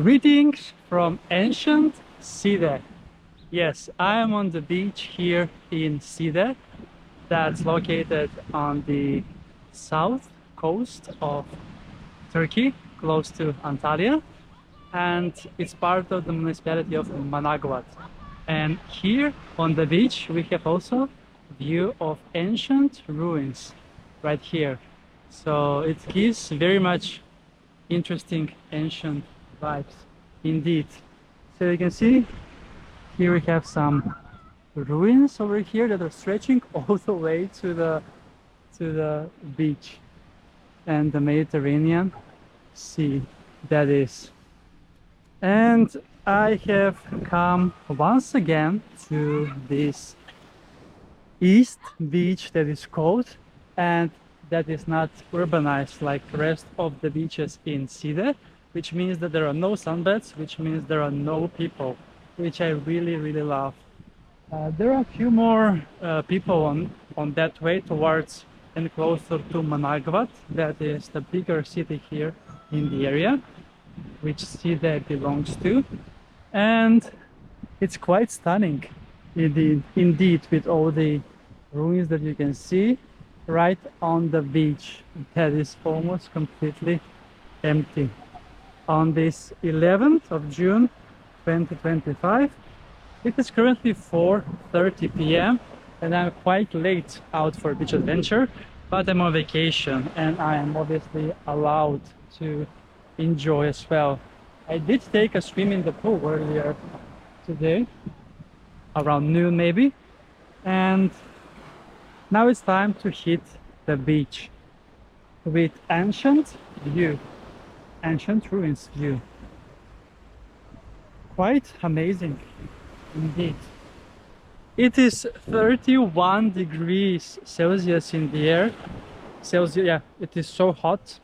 Greetings from ancient Side. Yes, I am on the beach here in Side, that's located on the south coast of Turkey, close to Antalya, and it's part of the municipality of Manavgat. And here on the beach, we have also view of ancient ruins right here. So it gives very much interesting ancient vibes indeed. So you can see here we have some ruins over here that are stretching all the way to the beach and the Mediterranean Sea, that is. And I have come once again to this east beach that is cold and that is not urbanized like the rest of the beaches in Side, which means that there are no sunbeds, which means there are no people, which I really love. There are a few more people on that way towards and closer to Manavgat, that is the bigger city here in the area, which Side belongs to. And it's quite stunning indeed, with all the ruins that you can see right on the beach that is almost completely empty. On this 11th of June 2025, it is currently 4:30 p.m. and I'm quite late out for beach adventure, but I'm on vacation and I am obviously allowed to enjoy as well. I did take a swim in the pool earlier today, around noon maybe, and now it's time to hit the beach with ancient ruins view. Quite amazing indeed. It is 31 degrees Celsius in the air. Celsius, yeah, it is so hot.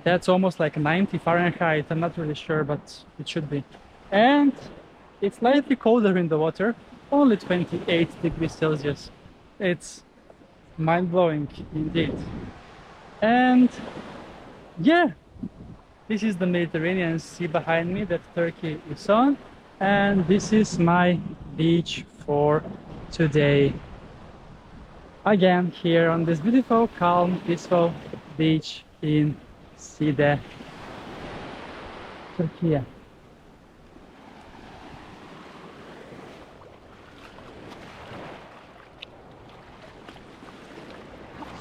That's almost like 90 Fahrenheit. I'm not really sure, but it should be. And it's slightly colder in the water, only 28 degrees Celsius. It's mind-blowing indeed. And yeah, this is the Mediterranean Sea behind me that Turkey is on. And this is my beach for today. Again, here on this beautiful, calm, peaceful beach in Side, Turkey.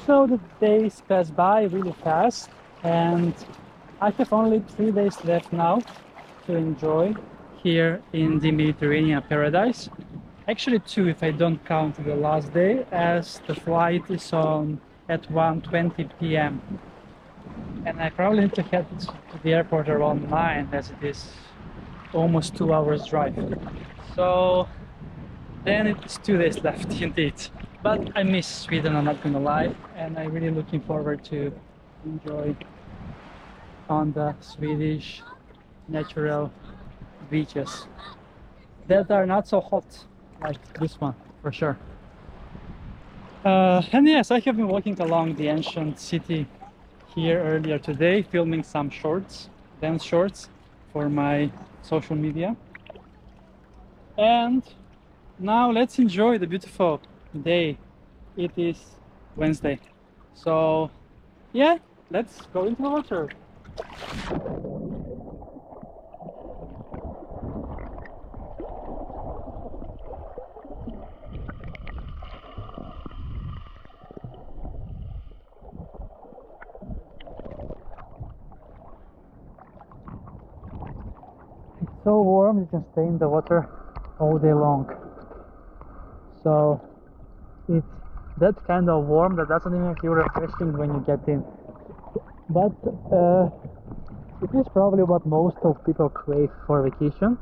So the days pass by really fast and I have only 3 days left now to enjoy here in the Mediterranean paradise. Actually 2 if I don't count the last day, as the flight is on at 1:20 p.m. and I probably need to head to the airport around 9, as it is almost 2 hours drive. So then it's 2 days left indeed. But I miss Sweden, I'm not gonna lie, and I'm really looking forward to enjoy on the Swedish natural beaches that are not so hot like this one, for sure. And yes, I have been walking along the ancient city here earlier today, filming some shorts, dance shorts, for my social media. And now let's enjoy the beautiful day. It is Wednesday, so yeah, let's go into the water. It's so warm you can stay in the water all day long. So it's that kind of warm that doesn't even feel refreshing when you get in. But it is probably what most of people crave for vacation.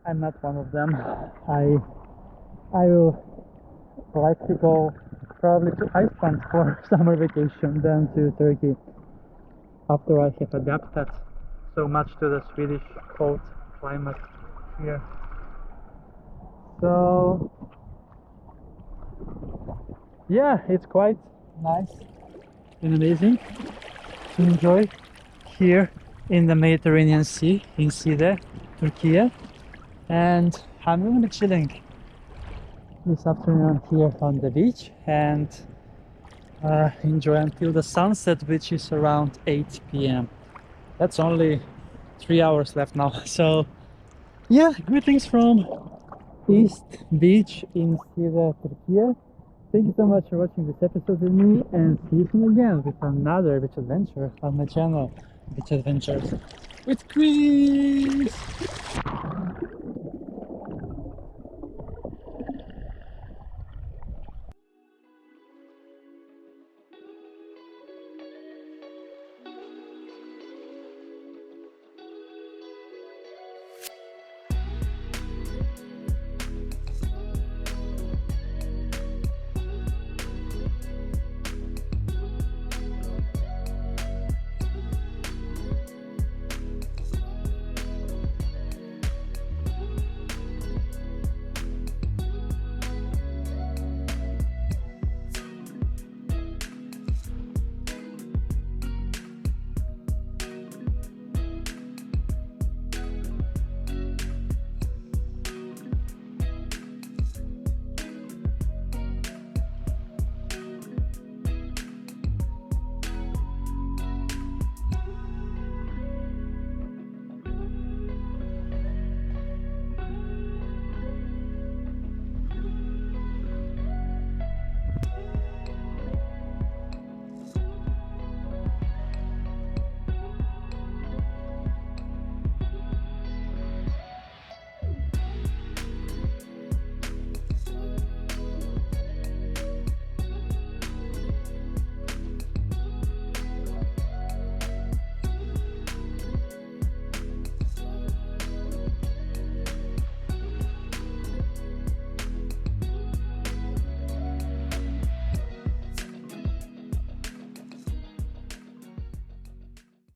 I'm not one of them. I will like to go probably to Iceland for summer vacation than to Turkey, after I have adapted so much to the Swedish cold climate here. So yeah, it's quite nice and amazing to enjoy here in the Mediterranean Sea in Side, Turkey, and I'm really chilling this afternoon here on the beach and enjoy until the sunset, which is around 8 p.m. That's only 3 hours left now. So yeah, greetings from East Beach in Side, Turkey. Thank you so much for watching this episode with me, and see you soon again with another beach adventure on my channel, Beach Adventures with Kris.